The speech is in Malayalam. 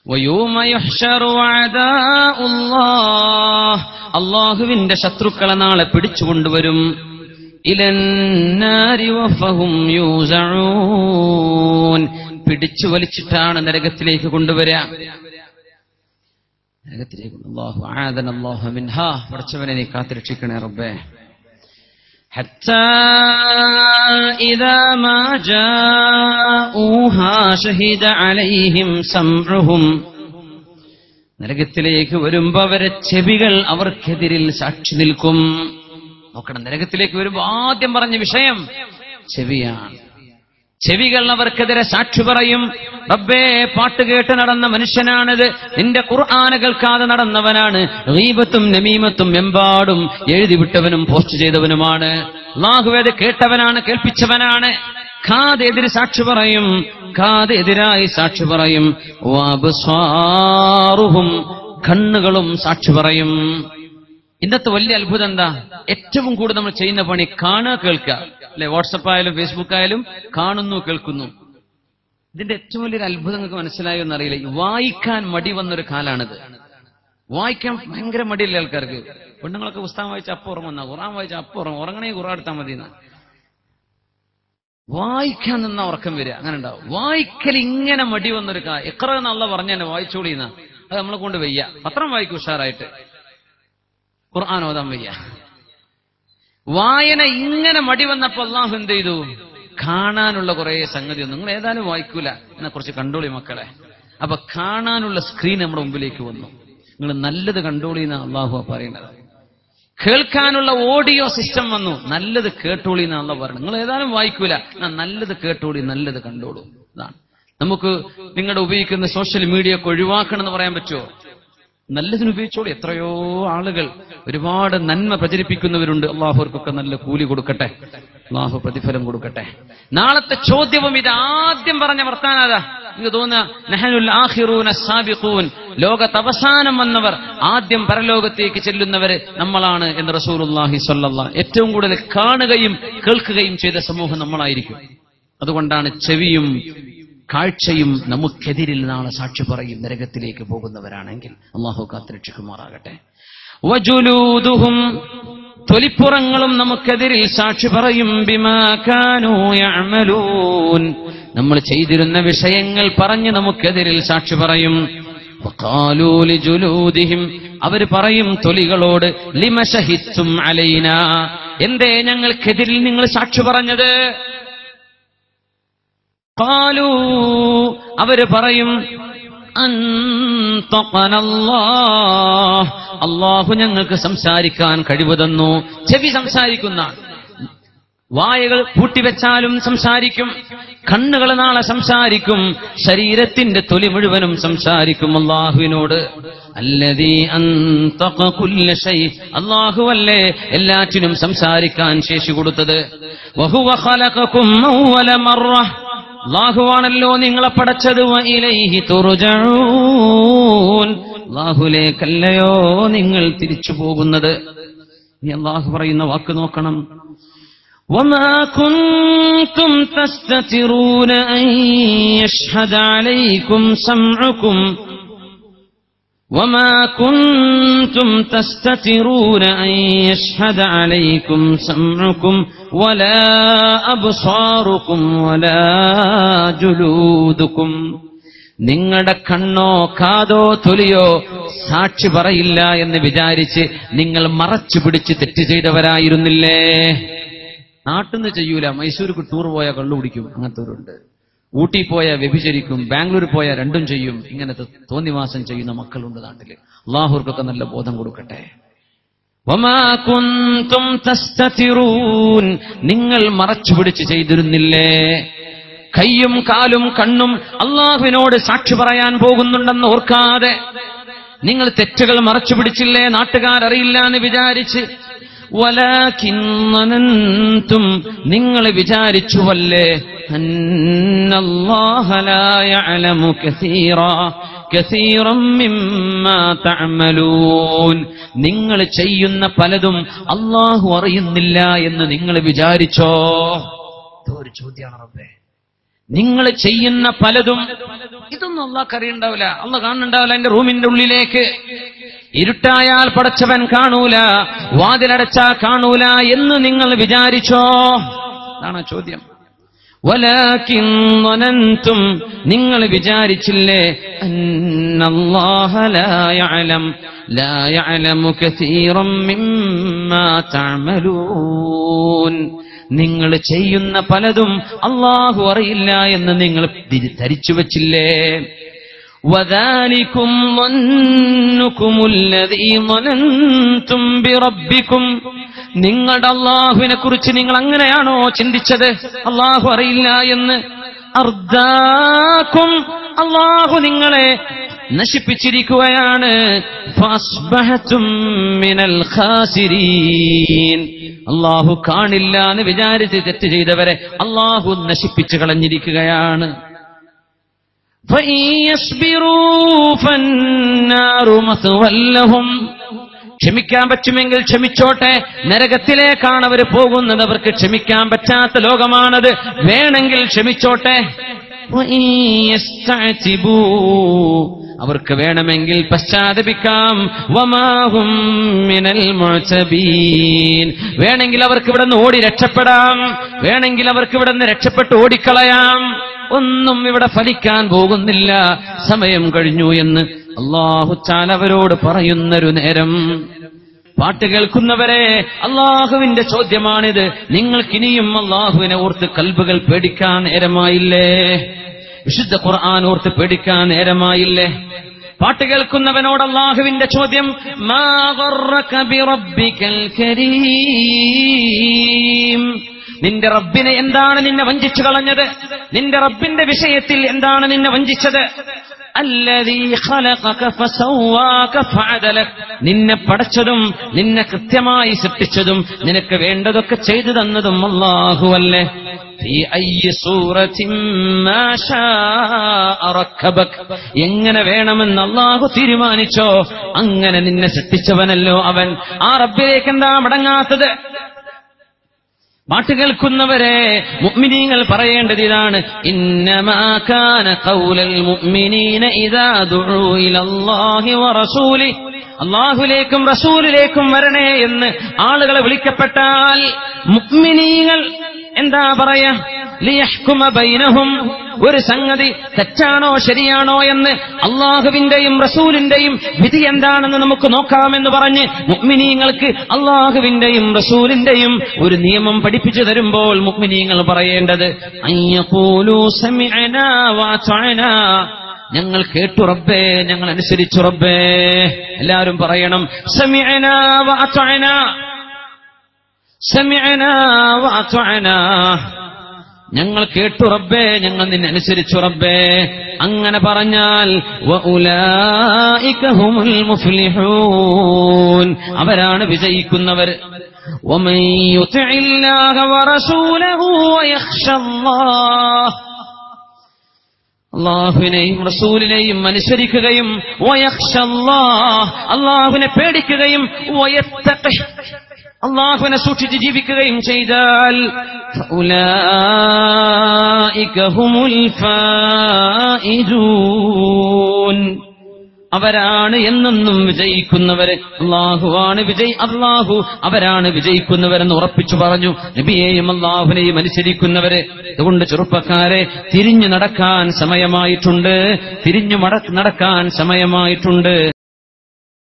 വയൗമ യുഹ്ശറു അദാഉല്ലാഹ്, അല്ലാഹുവിന്റെ ശത്രുക്കളെ നാളെ പിടിച്ചുകൊണ്ടുവരും. ഇലന്നാരി വഫഹും യൂസഊൻ, പിടിച്ചു വലിച്ചിട്ടാണ് നരകത്തിലേക്ക് കൊണ്ടുവരിക. നരകത്തിലേക്ക് അല്ലാഹു ആദന അല്ലാഹു മിൻഹാ, പടച്ചവനെ നീ കാത്തുരക്ഷിക്കണേ റബ്ബേ. ഹത്താ ഇദാ മാ ജാഊഹാ ശഹീദ അലൈഹിം സംഉഹും, നരകത്തിലേക്ക് വരുമ്പോ അവരെ ചെവികൾ അവർക്കെതിരിൽ സാക്ഷി നിൽക്കും. നോക്കണം, നരകത്തിലേക്ക് വരുമ്പോ ആദ്യം പറഞ്ഞ വിഷയം ചെവിയാണ്. ചെവികൾ അവർക്കെതിരെ സാക്ഷി പറയും. റബ്ബേ, പാട്ട് കേട്ട് നടന്ന മനുഷ്യനാണിത്, നിന്റെ ഖുർആന് കേൾക്കാതെ നടന്നവനാണ്, ഗീബത്തും നമീമത്തും എമ്പാടും എഴുതിവിട്ടവനും പോസ്റ്റ് ചെയ്തവനുമാണ്. അല്ലാഹുവേ, അത് കേട്ടവനാണ്, കേൾപ്പിച്ചവനാണ്. കാതെതിരെ സാക്ഷി പറയും, കാതെതിരായി സാക്ഷി പറയും. വഅബ്സാറുഹും, കണ്ണുകളും സാക്ഷി പറയും. ഇന്നത്തെ വലിയ അത്ഭുതം എന്താ? ഏറ്റവും കൂടുതൽ നമ്മൾ ചെയ്യുന്ന പണി കാണുക, കേൾക്കുക, അല്ലെ? വാട്സപ്പ് ആയാലും ഫേസ്ബുക്ക് ആയാലും കാണുന്നു, കേൾക്കുന്നു. ഇതിന്റെ ഏറ്റവും വലിയൊരു അത്ഭുതം നിങ്ങൾക്ക് മനസ്സിലായോ എന്നറിയില്ല. വായിക്കാൻ മടി വന്നൊരു കാലാണിത്. വായിക്കാൻ ഭയങ്കര മടിയില്ല ആൾക്കാർക്ക്. പെണ്ണുങ്ങളൊക്കെ പുസ്തകം വായിച്ച അപ്പം ഉറങ്ങുന്ന, ഖുർആൻ വായിച്ച അപ്പം ഉറങ്ങും, ഉറങ്ങണേ ഖുർആൻ എടുത്താൽ മതി. വായിക്കാൻ നിന്ന ഉറക്കം വരിക, അങ്ങനെ ഉണ്ടാവും. വായിക്കൽ ഇങ്ങനെ മടി വന്നൊരു കാ. ഇഖ്റ എന്ന് അല്ലാഹ് പറഞ്ഞാൽ വായിച്ചോളിന്ന, അത് നമ്മളെ കൊണ്ട് വയ്യ. പത്രം വായിക്കും ഉഷാറായിട്ട്, ഖുർആൻ ഓതാൻ വയ്യ. വായന ഇങ്ങനെ മടി വന്നപ്പോ അല്ലാഹു എന്ത് ചെയ്തു? കാണാനുള്ള കുറെ സംഗതി ഒന്നും നിങ്ങൾ ഏതായാലും വായിക്കൂല, എന്നെ കുറച്ച് കണ്ടോളി മക്കളെ. അപ്പൊ കാണാനുള്ള സ്ക്രീൻ നമ്മുടെ മുമ്പിലേക്ക് വന്നു. നിങ്ങൾ നല്ലത് കണ്ടോളി എന്നാ അല്ലാഹു പറയുന്നത്. കേൾക്കാനുള്ള ഓഡിയോ സിസ്റ്റം വന്നു, നല്ലത് കേട്ടോളി എന്നാ അല്ലാഹു പറയുന്നത്. നിങ്ങൾ ഏതായാലും വായിക്കൂല, നല്ലത് കേട്ടോളി, നല്ലത് കണ്ടോളൂ. ഇതാണ് നമുക്ക് നിങ്ങളുടെ ഉപയോഗിക്കുന്ന സോഷ്യൽ മീഡിയ ഒക്കെ ഒഴിവാക്കണം എന്ന് പറയാൻ പറ്റുമോ? നല്ലതിന് ഉപയോഗിച്ചോളൂ. എത്രയോ ആളുകൾ ഒരുപാട് നന്മ പ്രചരിപ്പിക്കുന്നവരുണ്ട്. അള്ളാഹു അവർക്കൊക്കെ നല്ല കൂലി കൊടുക്കട്ടെ, അള്ളാഹു പ്രതിഫലം കൊടുക്കട്ടെ. നാളത്തെ ചോദ്യവും ഇത് ആദ്യം പറഞ്ഞ വർത്താനാതാ. നിങ്ങൾക്ക് തോന്നുക നഹ്നുൽ ആഖിറൂന സാബിഖൂൻ, ലോകത്ത് അവസാനം വന്നവർ, ആദ്യം പരലോകത്തേക്ക് ചെല്ലുന്നവര് നമ്മളാണ് എന്ന് റസൂലുള്ളാഹി സ്വല്ലല്ലാഹു. ഏറ്റവും കൂടുതൽ കാണുകയും കേൾക്കുകയും ചെയ്ത സമൂഹം നമ്മളായിരിക്കും. അതുകൊണ്ടാണ് ചെവിയും കാഴ്ചയും നമുക്കെതിരിൽ നാളെ സാക്ഷി പറയും, നരകത്തിലേക്ക് പോകുന്നവരാണെങ്കിൽ. അല്ലാഹു കാത്തുരക്ഷിക്കുമാറാകട്ടെ. വജുലൂദുഹും, തൊലിപ്പുറങ്ങളും നമുക്കെതിരിൽ സാക്ഷി പറയും. ബിമാ കാനൂ യഅമലൂൻ, നമ്മൾ ചെയ്തിരുന്ന വിഷയങ്ങൾ പറഞ്ഞ് നമുക്കെതിരിൽ സാക്ഷി പറയും. വഖാലൂ ലിജുലൂദിഹിം, അവർ പറയും തൊലികളോട്, ലിമ ശഹിദ്തും അലൈനാ, എന്തേ ഞങ്ങൾക്കെതിരിൽ നിങ്ങൾ സാക്ഷി പറഞ്ഞത്? ഖാലൂ, അവര് പറയും, അൻതഖനല്ലാഹ്, അല്ലാഹു ഞങ്ങൾക്ക് സംസാരിക്കാൻ കഴിവ് തന്നു. ചെവി സംസാരിക്കുന്ന, വായകൾ പൂട്ടിവെച്ചാലും സംസാരിക്കും, കണ്ണുകൾ നാളെ സംസാരിക്കും, ശരീരത്തിന്റെ തൊലി മുഴുവനും സംസാരിക്കും അല്ലാഹുവിനോട്. അല്ലദീ അൻതഖ കുല്ല ശൈ, അല്ലാഹുവല്ലേ എല്ലാറ്റിനും സംസാരിക്കാൻ ശേഷി കൊടുത്തത്. വഹുവ ഖലഖകും അവ്വല മർറ, അല്ലാഹുവാണല്ലോ നിങ്ങളെ പടച്ചത്. വഇലൈഹി തുർജഊൻ, അല്ലാഹുവിലേക്കല്ലയോ നിങ്ങൾ തിരിച്ചു പോകുന്നത്. ഇനി അല്ലാഹു പറയുന്ന വാക്ക് നോക്കണം. വമാ കുൻതും തസ്തതിറൂന അൻ യശ്ഹദ അലൈക്കും സംഉകും, وما كنتم تستترون أن يشهد عليكم سمعكم ولا أبصاركم ولا جلودكم, നിങ്ങളുടെ കണ്ണോ കാതോ തൊലിയോ സാക്ഷി പറയില്ല എന്ന് വിചാരിച്ച് നിങ്ങൾ മറച്ചു പിടിച്ച് തെറ്റ് ചെയ്തവരായിരുന്നില്ലേ? നാട്ടിന്ന് ചെയ്യൂല, മൈസൂർക്ക് ടൂർ പോയാൽ കള്ളു കുടിക്കും, അങ്ങനത്തെവരുണ്ട്. ഊട്ടി പോയാൽ വ്യഭിചരിക്കും, ബാംഗ്ലൂർ പോയാൽ രണ്ടും ചെയ്യും. ഇങ്ങനത്തെ തോന്നിവാസം ചെയ്യുന്ന മക്കളുണ്ട് നാട്ടില്. അല്ലാഹുവർക്കൊക്കെ നല്ല ബോധം കൊടുക്കട്ടെ. വമാ കുൻതും തസ്തതിറൂൻ, നിങ്ങൾ മറച്ചു പിടിച്ച് ചെയ്തിരുന്നില്ലേ? കയ്യും കാലും കണ്ണും അല്ലാഹുവിനോട് സാക്ഷി പറയാൻ പോകുന്നുണ്ടെന്ന് ഓർക്കാതെ നിങ്ങൾ തെറ്റുകൾ മറച്ചു പിടിച്ചില്ലേ? നാട്ടുകാരറിയില്ല എന്ന് വിചാരിച്ച്. വലാകിൻ ളനൻതും, നിങ്ങൾ വിചാരിച്ചുവല്ലേ, അന്നല്ലാഹ ലാ യഅലമു കസീറൻ മിമ്മാ തഅമലൂൻ, നിങ്ങൾ ചെയ്യുന്ന പലതും അല്ലാഹു അറിയുന്നില്ല എന്ന് നിങ്ങൾ വിചാരിച്ചോ? ഇതൊരു ചോദ്യമാണ് റബ്ബേ. നിങ്ങൾ ചെയ്യുന്ന പലതും ഇതൊന്നും അള്ളാഹ്ക്ക് അറിയണ്ടാവില്ല, അള്ളാഹ് കാണുന്നുണ്ടാവില്ല. എന്റെ റൂമിന്റെ ഉള്ളിലേക്ക് ഇരുട്ടായാൽ പടച്ചവൻ കാണൂല, വാതിലടച്ചാൽ കാണൂല എന്ന് നിങ്ങൾ വിചാരിച്ചോ? അതാണ് ചോദ്യം. വലാകിൻ ളനൻതും, നിങ്ങൾ വിചാരിച്ചില്ലേ, അന്നല്ലാഹ ലാ യഅലമു കസീറൻ മിമ്മാ തഅമലൂൻ. നിങ്ങൾ ചെയ്യുന്ന പലതും അല്ലാഹു അറിയില്ല എന്ന് നിങ്ങൾ ധരിച്ചു വച്ചില്ലേ? വദാലികും ളന്നുകുമുല്ലദീ ളനൻതും ബിറബ്ബികും, നിങ്ങളുടെ അല്ലാഹുവിനെ കുറിച്ച് നിങ്ങൾ അങ്ങനെയാണോ ചിന്തിച്ചത്, അല്ലാഹു അറിയില്ല എന്ന്? അർദാകും, അല്ലാഹു നിങ്ങളെ നശിപ്പിച്ചിരിക്കുകയാണ്. ഫഅസ്ബഹതും മിനൽ ഖാസിരീൻ, അല്ലാഹു കാണില്ല എന്ന് വിചാരിച്ച് തെറ്റ് ചെയ്തവരെ അല്ലാഹു നശിപ്പിച്ചു കളഞ്ഞിരിക്കുകയാണ്. ക്ഷമിക്കാൻ പറ്റുമെങ്കിൽ ക്ഷമിച്ചോട്ടെ, നരകത്തിലേക്കാണ് അവർ പോകുന്നത്, അവർക്ക് ക്ഷമിക്കാൻ പറ്റാത്ത ലോകമാണത്, വേണമെങ്കിൽ ക്ഷമിച്ചോട്ടെ. അവർക്ക് വേണമെങ്കിൽ പശ്ചാത്തപിക്കാം. വമാഹും മിനൽ മുഅ്തബീൻ, വേണമെങ്കിൽ അവർക്ക് ഇവിടെ നിന്ന് ഓടി രക്ഷപ്പെടാം, വേണമെങ്കിൽ അവർക്ക് ഇവിടെ നിന്ന് രക്ഷപ്പെട്ട് ഓടിക്കളയാം. ഒന്നും ഇവിടെ ഫലിക്കാൻ പോകുന്നില്ല, സമയം കഴിഞ്ഞു എന്ന് അല്ലാഹു തആല അവരോട് പറയുന്നൊരു നേരം. പാട്ട് കേൾക്കുന്നവരെ, അല്ലാഹുവിന്റെ ചോദ്യമാണിത്. നിങ്ങൾക്കിനിയും അല്ലാഹുവിനെ ഓർത്ത് കൽബുകൾ പേടിക്കാൻ നേരമായില്ലേ? വിശുദ്ധ ഖുർആൻ ഓർത്ത് പേടിക്കാൻ നേരമായില്ലേ? പാട്ട് കേൾക്കുന്നവനോട് അല്ലാഹുവിന്റെ ചോദ്യം, മാ ഗർറക ബിറബ്ബികൽ കരീം, നിന്റെ റബ്ബിനെ എന്താണ് നിന്നെ വഞ്ചിച്ചു കളഞ്ഞത്? നിന്റെ റബ്ബിന്റെ വിഷയത്തിൽ എന്താണ് നിന്നെ വഞ്ചിച്ചത്? അല്ലദീ ഖലഖക ഫസവ്വാക ഫഅദലക, നിന്നെ പടച്ചതും നിന്നെ കൃത്യമായി സൃഷ്ടിച്ചതും നിനക്ക് വേണ്ടതൊക്കെ ചെയ്തു തന്നതും അല്ലാഹുവല്ലേ? ഫീ അയ്യി സൂറത്തിൻ മാ ശാഅ റക്കബക, എങ്ങനെ വേണമെന്ന് അല്ലാഹു തീരുമാനിച്ചോ അങ്ങനെ നിന്നെ സൃഷ്ടിച്ചവനല്ലോ അവൻ. ആ റബ്ബിലേക്ക് എന്താ മടങ്ങാത്തത്? പാട്ട് കേൾക്കുന്നവരെ, മുഅ്മിനീങ്ങൾ പറയേണ്ടത് ഇതാണ്, ഇന്നമാ കാന ഖൗലൽ മുഅ്മിനീന ഇദാ ദുഉ ഇലല്ലാഹി വറസൂലിഹി, അല്ലാഹുവിലേക്കും റസൂലിലേക്കും വരണേ എന്ന് ആളുകളെ വിളിക്കപ്പെട്ടാൽ മുഅ്മിനീങ്ങൾ എന്താ പറയാ? ലിയഹ്കുമ ബൈനഹും, ഒരു സംഗതി തെറ്റാണോ ശരിയാണോ എന്ന് അല്ലാഹുവിന്റെയും റസൂലിന്റെയും വിധി എന്താണെന്ന് നമുക്ക് നോക്കാമെന്ന് പറഞ്ഞ് മുഅ്മിനീങ്ങൾക്ക് അല്ലാഹുവിന്റെയും റസൂലിന്റെയും ഒരു നിയമം പഠിപ്പിച്ചു തരുമ്പോൾ മുഅ്മിനീങ്ങൾ പറയേണ്ടത് അയ്യഖൂലു സമിഅനാ വഅതഅനാ, ഞങ്ങൾ കേട്ടു റബ്ബേ, ഞങ്ങൾ അനുസരിച്ചു റബ്ബേ. എല്ലാവരും പറയണം സമിഅനാ വഅതഅനാ, സമിഅനാ വഅതഅനാ, ഞങ്ങൾ കേട്ടു റബ്ബേ, ഞങ്ങൾ നിന്നെ അനുസരിച്ചു റബ്ബേ. അങ്ങനെ പറഞ്ഞാൽ വഉലൈക ഹുമുൽ മുഫ്ലിഹൂൻ, അവരാണ് വിജയിക്കുന്നവർ. വമൻ യുതിഇല്ലാഹ വറസൂലഹു വയഖ്ശല്ലാഹ്, അല്ലാഹുവിനെയും റസൂലിനെയും അനുസരിക്കുകയും വയഖ്ശല്ലാഹ്, അല്ലാഹുവിനെ പേടിക്കുകയും വയത്തഖി, അല്ലാഹുവിനെ സൂക്ഷിച്ച് ജീവിക്കുകയും ചെയ്താൽ ഫഉലൈക ഹുമുൽ ഫായിസൂൻ, അവരാണ് എന്നെന്നും വിജയിക്കുന്നവര്. അല്ലാഹുവാണ് അല്ലാഹു അവരാണ് വിജയിക്കുന്നവരെന്ന് ഉറപ്പിച്ചു പറഞ്ഞു നബിയെയും അല്ലാഹുവിനെയും അനുസരിക്കുന്നവര്. അതുകൊണ്ട് ചെറുപ്പക്കാരെ, തിരിഞ്ഞു നടക്കാൻ സമയമായിട്ടുണ്ട്, തിരിഞ്ഞു നടക്കാൻ സമയമായിട്ടുണ്ട്.